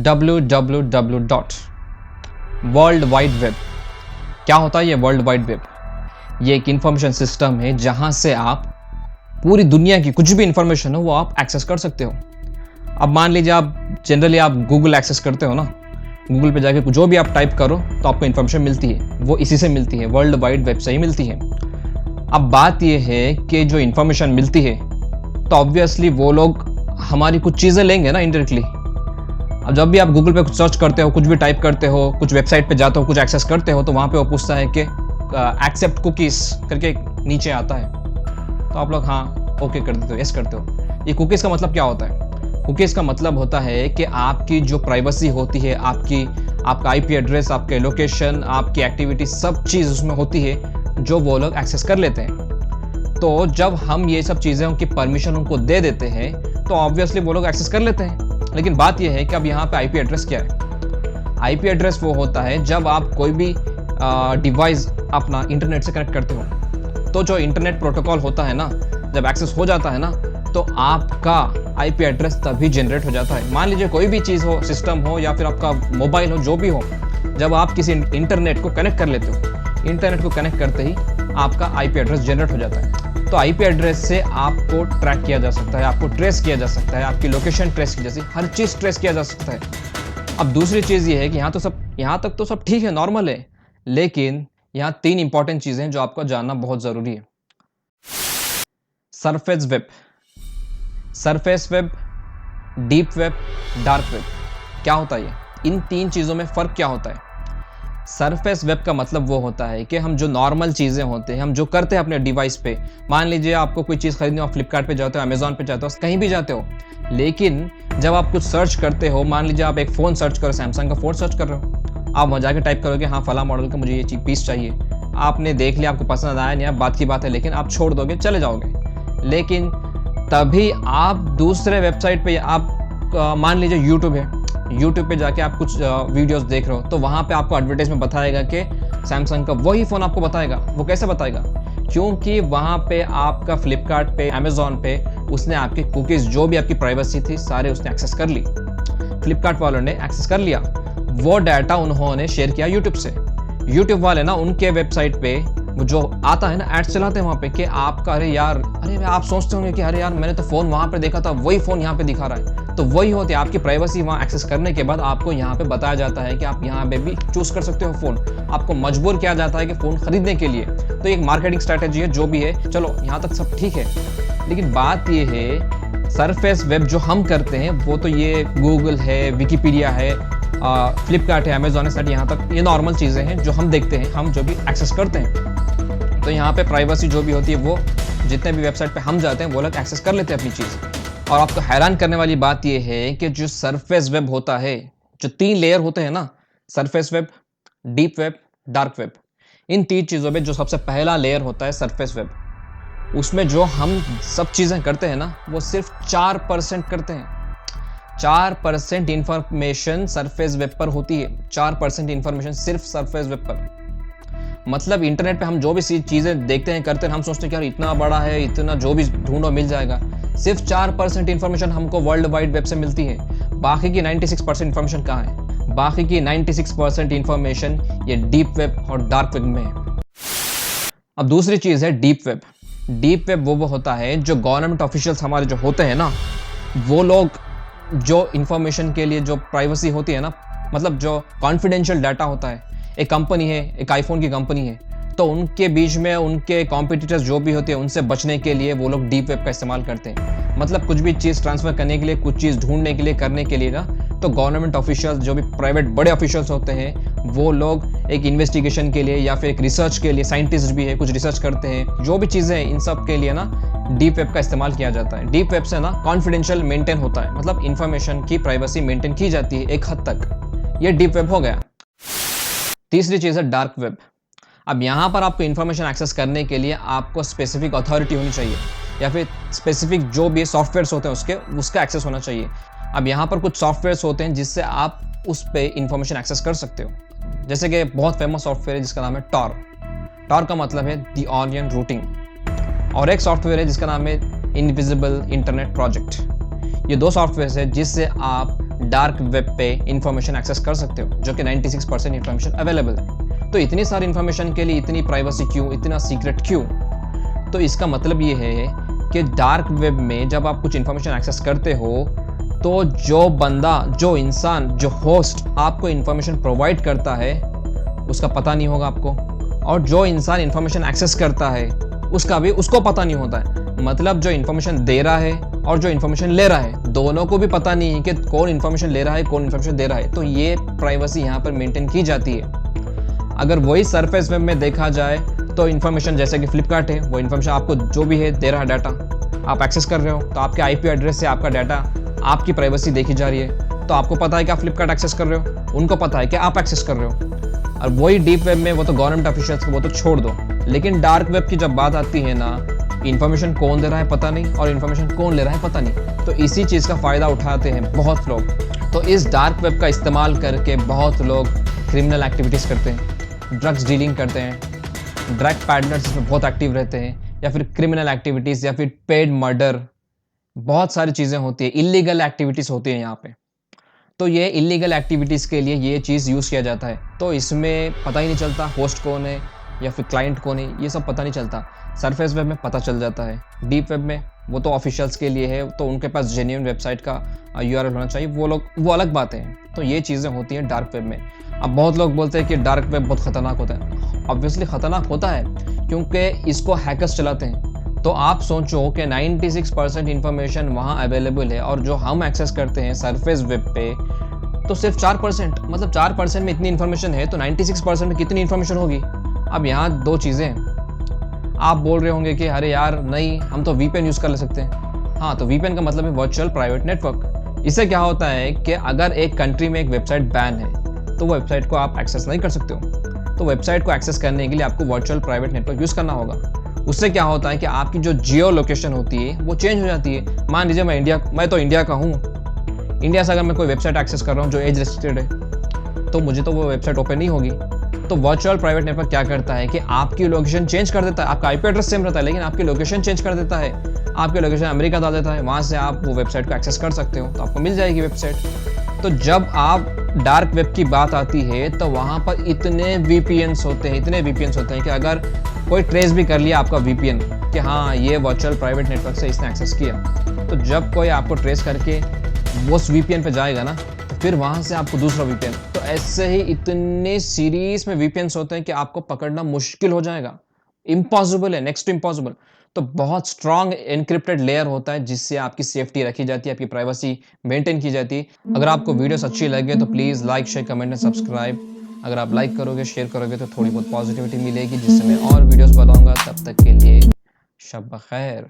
www. World wide web. क्या होता है ये वर्ल्ड वाइड वेब? ये एक इंफॉर्मेशन सिस्टम है जहां से आप पूरी दुनिया की कुछ भी इंफॉर्मेशन हो वो आप एक्सेस कर सकते हो। अब मान लीजिए आप जनरली आप गूगल एक्सेस करते हो ना, गूगल पे जाके जो भी आप टाइप करो तो आपको इन्फॉर्मेशन मिलती है, वो इसी से मिलती है, वर्ल्ड वाइड वेब से ही मिलती है। अब बात ये है कि जो इन्फॉर्मेशन मिलती है तो ऑब्वियसली वो लोग हमारी कुछ चीज़ें लेंगे ना इनडायरेक्टली। अब जब भी आप गूगल पे कुछ सर्च करते हो, कुछ भी टाइप करते हो, कुछ वेबसाइट पे जाते हो, कुछ एक्सेस करते हो, तो वहाँ पे वो पूछता है कि एक्सेप्ट कुकीज़ करके नीचे आता है, तो आप लोग हाँ ओके कर देते हो, यस करते हो। ये कुकीज़ का मतलब क्या होता है? कुकीज़ का मतलब होता है कि आपकी जो प्राइवेसी होती है, आपका आईपी एड्रेस, आपके लोकेशन, आपकी एक्टिविटी, सब चीज़ उसमें होती है जो वो लोग एक्सेस कर लेते हैं। तो जब हम ये सब चीज़ें उनकी परमिशन उनको दे देते हैं तो ऑब्वियसली वो लोग एक्सेस कर लेते हैं। लेकिन बात यह है कि अब यहाँ पे आईपी एड्रेस क्या है? आईपी एड्रेस वो होता है जब आप कोई भी डिवाइस अपना इंटरनेट से कनेक्ट करते हो, तो जो इंटरनेट प्रोटोकॉल होता है ना, जब एक्सेस हो जाता है ना, तो आपका आईपी एड्रेस तभी जनरेट हो जाता है। मान लीजिए कोई भी चीज़ हो, सिस्टम हो या फिर आपका मोबाइल हो, जो भी हो, जब आप किसी इंटरनेट को कनेक्ट कर लेते हो, इंटरनेट को कनेक्ट करते ही आपका आईपी एड्रेस जनरेट हो जाता है। तो आईपी एड्रेस से आपको ट्रैक किया जा सकता है, आपको ट्रेस किया जा सकता है, आपकी लोकेशन ट्रेस की जैसी हर चीज़ ट्रेस किया जा सकता है। अब दूसरी चीज़ ये है कि यहाँ तक तो सब ठीक है, नॉर्मल है, लेकिन यहाँ 3 इंपॉर्टेंट चीज़ें हैं जो आपको जानना बहुत ज़रूरी है। Surface web, surface web, deep web, dark web. क्या होता है ये? इन 3 चीज़ों में फ़र्क क्या होता है? सरफेस वेब का मतलब वो होता है कि हम जो नॉर्मल चीज़ें होते हैं, हम जो करते हैं अपने डिवाइस पे, मान लीजिए आपको कोई चीज़ खरीदनी हो, आप फ्लिपकार्ट पे जाते हो, अमेज़ॉन पे जाते हो, कहीं भी जाते हो, लेकिन जब आप कुछ सर्च करते हो, मान लीजिए आप एक फ़ोन सर्च करो, सैमसंग का फ़ोन सर्च कर रहे हो, आप वहाँ जाके टाइप करोगे हाँ फला मॉडल का मुझे ये पीस चाहिए, आपने देख लिया, आपको पसंद आया नहीं, बात की बात है, लेकिन आप छोड़ दोगे, चले जाओगे। लेकिन तभी आप दूसरे वेबसाइट पे आप मान लीजिए यूट्यूब है, यूट्यूब पे जाके आप कुछ वीडियोस देख रहे हो, तो वहाँ पे आपको एडवर्टाइज में बताएगा कि सैमसंग का वही फ़ोन आपको बताएगा। वो कैसे बताएगा? क्योंकि वहाँ पे आपका फ्लिपकार्ट पे, अमेज़ॉन पे उसने आपकी कुकीज़, जो भी आपकी प्राइवेसी थी, सारे उसने एक्सेस कर ली। फ्लिपकार्ट वालों ने एक्सेस कर लिया, वो डाटा उन्होंने शेयर किया यूट्यूब से। यूट्यूब वाले ना उनके वेबसाइट पे जो आता है ना, एड्स चलाते हैं वहाँ पे कि आपका अरे आप सोचते होंगे कि अरे यार मैंने तो फ़ोन वहाँ पे देखा था, वही फ़ोन यहाँ पे दिखा रहा है। तो वही होती है आपकी प्राइवेसी। वहाँ एक्सेस करने के बाद आपको यहाँ पे बताया जाता है कि आप यहाँ पे भी चूज़ कर सकते हो फ़ोन, आपको मजबूर किया जाता है कि फ़ोन खरीदने के लिए। तो एक मार्केटिंग स्ट्रैटेजी है, जो भी है, चलो यहाँ तक सब ठीक है। लेकिन बात ये है, सरफेस वेब जो हम करते हैं वो तो ये गूगल है, विकीपीडिया है, फ्लिपकार्ट है, अमेज़ॉन है, यहाँ तक ये नॉर्मल चीज़ें हैं जो हम देखते हैं, हम जो भी एक्सेस करते हैं। तो यहाँ पे प्राइवेसी जो भी होती है वो जितने भी वेबसाइट पे हम जाते हैं वो लोग एक्सेस कर लेते हैं अपनी चीज़। और आपको हैरान करने वाली बात ये है कि जो सरफेस वेब होता है, जो 3 लेयर होते हैं ना, surface web, deep web, dark web, इन 3 चीज़ों में जो सबसे पहला लेयर होता है सरफेस वेब, उसमें जो हम सब चीज़ें करते हैं ना, वो सिर्फ 4% करते हैं। 4% इंफॉर्मेशन सरफेस वेब पर होती है, 4% इंफॉर्मेशन सिर्फ सरफेस वेब पर। मतलब इंटरनेट पे हम जो भी चीज़ें देखते हैं, करते हैं, हम सोचते हैं कि यार इतना बड़ा है, इतना जो भी ढूंढो मिल जाएगा। सिर्फ 4% इंफॉर्मेशन हमको वर्ल्ड वाइड वेब से मिलती है। बाकी की 96% इंफॉर्मेशन कहाँ है? बाकी की 96% इंफॉर्मेशन ये डीप वेब और डार्क वेब में है। अब दूसरी चीज़ है डीप वेब। डीप वेब वो होता है जो गवर्नमेंट ऑफिशियल्स हमारे जो होते हैं ना, वो लोग जो इंफॉर्मेशन के लिए जो प्राइवेसी होती है ना, मतलब जो कॉन्फिडेंशियल डाटा होता है, एक कंपनी है, एक आईफोन की कंपनी है, तो उनके बीच में उनके कॉम्पिटिटर्स जो भी होते हैं उनसे बचने के लिए वो लोग डीप वेब का इस्तेमाल करते हैं। मतलब कुछ भी चीज़ ट्रांसफ़र करने के लिए, कुछ चीज़ ढूंढने के लिए, करने के लिए ना, तो गवर्नमेंट ऑफिशियल्स, जो भी प्राइवेट बड़े ऑफिशियल्स होते हैं, वो लोग एक इन्वेस्टिगेशन के लिए या फिर एक रिसर्च के लिए, साइंटिस्ट भी है, कुछ रिसर्च करते हैं, जो भी चीज़ें हैं, इन सब के लिए ना डीप वेब का इस्तेमाल किया जाता है। डीप वेब से ना कॉन्फिडेंशियल मेंटेन होता है, मतलब इन्फॉर्मेशन की प्राइवेसी मेंटेन की जाती है एक हद तक। ये डीप वेब हो गया। तीसरी चीज़ है डार्क वेब। अब यहाँ पर आपको इन्फॉर्मेशन एक्सेस करने के लिए आपको स्पेसिफिक अथॉरिटी होनी चाहिए या फिर स्पेसिफिक जो भी सॉफ्टवेयर्स होते हैं उसका एक्सेस होना चाहिए। अब यहाँ पर कुछ सॉफ्टवेयर्स होते हैं जिससे आप उस पर इंफॉर्मेशन एक्सेस कर सकते हो। जैसे कि बहुत फेमस सॉफ्टवेयर है जिसका नाम है टॉर। टॉर का मतलब है द ऑनियन रूटिंग। और एक सॉफ्टवेयर है जिसका नाम है इनविजिबल इंटरनेट प्रोजेक्ट। ये 2 सॉफ्टवेयर है जिससे आप डार्क वेब पे इंफॉर्मेशन एक्सेस कर सकते हो, जो कि 96% इंफॉर्मेशन अवेलेबल है। तो इतनी सारी इंफॉर्मेशन के लिए इतनी प्राइवेसी क्यों, इतना सीक्रेट क्यों? तो इसका मतलब ये है कि डार्क वेब में जब आप कुछ इंफॉर्मेशन एक्सेस करते हो तो जो बंदा, जो इंसान, जो होस्ट आपको इंफॉर्मेशन प्रोवाइड करता है उसका पता नहीं होगा आपको, और जो इंसान इंफॉर्मेशन एक्सेस करता है उसका भी उसको पता नहीं होता है। मतलब जो इंफॉर्मेशन दे रहा है और जो इंफॉर्मेशन ले रहा है, दोनों को भी पता नहीं है कि कौन इंफॉर्मेशन ले रहा है, कौन इंफॉर्मेशन दे रहा है। तो ये प्राइवेसी यहाँ पर मेंटेन की जाती है। अगर वही सरफेस वेब में देखा जाए तो इंफॉर्मेशन जैसे कि फ्लिपकार्ट है, वो इंफॉर्मेशन आपको जो भी है दे रहा है, डाटा आप एक्सेस कर रहे हो, तो आपके आईपी एड्रेस से आपका डाटा, आपकी प्राइवेसी देखी जा रही है। तो आपको पता है कि आप फ्लिपकार्ट एक्सेस कर रहे हो, उनको पता है कि आप एक्सेस कर रहे हो। और वही डीप वेब में वो तो गवर्नमेंट ऑफिशियल्स को वो तो छोड़ दो, लेकिन डार्क वेब की जब बात आती है ना, इन्फॉर्मेशन कौन दे रहा है पता नहीं और इन्फॉर्मेशन कौन ले रहा है पता नहीं। तो इसी चीज़ का फ़ायदा उठाते हैं बहुत लोग। तो इस डार्क वेब का इस्तेमाल करके बहुत लोग क्रिमिनल एक्टिविटीज़ करते हैं, ड्रग्स डीलिंग करते हैं, ड्रग पैडलर्स इसमें बहुत एक्टिव रहते हैं, या फिर क्रिमिनल एक्टिविटीज़, या फिर पेड मर्डर, बहुत सारी चीज़ें होती है, इलीगल एक्टिविटीज़ होती हैं यहाँ पे। तो ये इलीगल एक्टिविटीज़ के लिए ये चीज़ यूज़ किया जाता है। तो इसमें पता ही नहीं चलता होस्ट कौन है या फिर क्लाइंट कौन है, ये सब पता नहीं चलता। सरफेस वेब में पता चल जाता है, डीप वेब में वो तो ऑफिशियल्स के लिए है, तो उनके पास जेन्युइन वेबसाइट का यूआरएल होना चाहिए, वो अलग बात है। तो ये चीज़ें होती हैं डार्क वेब में। अब बहुत लोग बोलते हैं कि डार्क वेब बहुत ख़तरनाक होता है। ऑब्वियसली ख़तरनाक होता है क्योंकि इसको हैकर्स चलाते हैं। तो आप सोचो कि 96% इंफॉर्मेशन वहाँ अवेलेबल है, और जो हम एक्सेस करते हैं सरफेस वेब पे तो सिर्फ 4%, मतलब 4% में इतनी इन्फॉर्मेशन है, तो 96% में कितनी इन्फॉर्मेशन होगी? अब यहाँ दो चीज़ें हैं। आप बोल रहे होंगे कि अरे यार नहीं, हम तो VPN यूज़ कर ले सकते हैं। हाँ, तो VPN का मतलब है वर्चुअल प्राइवेट नेटवर्क। इससे क्या होता है कि अगर एक कंट्री में एक वेबसाइट बैन है तो वो वेबसाइट को आप एक्सेस नहीं कर सकते हो। तो वेबसाइट को एक्सेस करने के लिए आपको वर्चुअल प्राइवेट नेटवर्क यूज़ करना होगा। उससे क्या होता है कि आपकी जो जियो लोकेशन होती है वो चेंज हो जाती है। मान लीजिए मैं तो इंडिया का हूँ, इंडिया से अगर मैं कोई वेबसाइट एक्सेस कर रहा हूँ जो एज रिस्ट्रिक्टेड है, तो मुझे तो वो वेबसाइट ओपन नहीं होगी। तो वर्चुअल प्राइवेट नेटवर्क क्या करता है कि आपकी लोकेशन चेंज कर देता है। आपका आईपी एड्रेस सेम रहता है, लेकिन आपकी लोकेशन चेंज कर देता है। आपकी लोकेशन अमेरिका डाल देता है, वहाँ से आप वो वेबसाइट को एक्सेस कर सकते हो, तो आपको मिल जाएगी वेबसाइट। तो जब आप डार्क वेब की बात आती है तो वहाँ पर इतने VPNs होते हैं कि अगर कोई ट्रेस भी कर लिया आपका VPN कि हाँ ये वर्चुअल प्राइवेट नेटवर्क से इसने एक्सेस किया, तो जब कोई आपको ट्रेस करके उस VPN पे जाएगा ना, तो फिर वहाँ से आपको दूसरा VPN। तो ऐसे ही इतने सीरीज में VPNs होते हैं कि आपको पकड़ना मुश्किल हो जाएगा, इम्पॉसिबल है, नेक्स्ट टू इम्पॉसिबल। तो बहुत स्ट्रॉन्ग एनक्रिप्टेड लेयर होता है जिससे आपकी सेफ्टी रखी जाती है, आपकी प्राइवेसी मेंटेन की जाती है। अगर आपको वीडियोस अच्छी लगे तो please like, share, comment and subscribe. अगर आप लाइक करोगे, शेयर करोगे तो थोड़ी बहुत पॉजिटिविटी मिलेगी, जिससे मैं और वीडियोस बनाऊंगा। तब तक के लिए शब ब खैर।